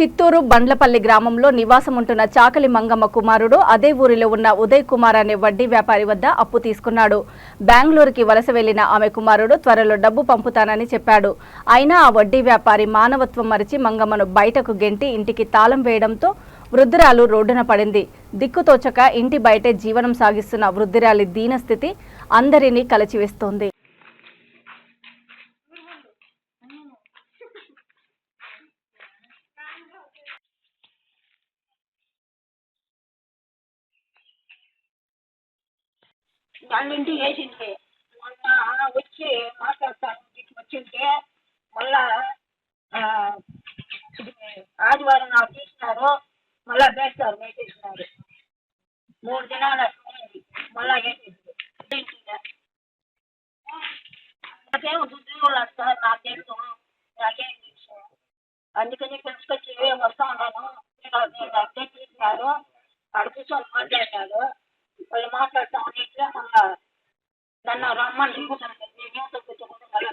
చిత్తూరు బండ్లపల్లి గ్రామంలో నివాసం ఉంటున్న చాకలి మంగమ్మ కుమారుడు అదే ఊరిలో ఉన్న ఉదయ్ కుమార్ అనే వడ్డీ వ్యాపారి వద్ద అప్పు తీసుకున్నాడు. బెంగళూరుకి వలస వెళ్లిన ఆమె కుమారుడు త్వరలో డబ్బు పంపుతానని చెప్పాడు. అయినా ఆ వడ్డీ వ్యాపారి మానవత్వం మరిచి మంగమ్మను బయటకు గెంటి ఇంటికి తాళం వేయడంతో వృద్ధురాలు రోడ్డున పడింది. దిక్కుతోచక ఇంటి బయటే జీవనం సాగిస్తున్న వృద్ధురాలి దీనస్థితి అందరినీ కలచివేస్తోంది. వాళ్ళింటి వేసింది మొన్న వచ్చి మాట్లాడతాను వచ్చింటే మళ్ళా ఆదివారం నాకు తీసినారు, మళ్ళా వేస్తారు వేసేసినారు. 3 దినాలు మళ్ళా వేసేసింది. నాకేమో ఉద్యోగాలు సార్ నాకేం తెలుసు, అందుకని పిలుచుకొచ్చి వస్తా ఉన్నాను. అప్డేట్ తీసినారు, అక్కడ కూర్చొని మాట్లాడినాడు. వాళ్ళు మాట్లాడుతూ ఉన్నట్లే మళ్ళా నన్ను రమ్మని న్యూస్ కూర్చోకుండా మళ్ళీ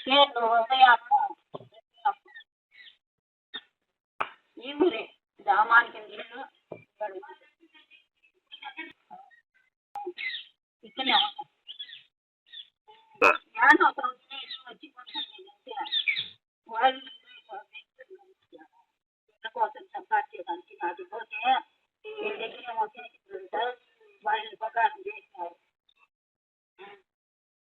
పేర్లు ఉదయాను ఈ ఊరే గ్రామానికి ఇల్లు ఇక్కడనే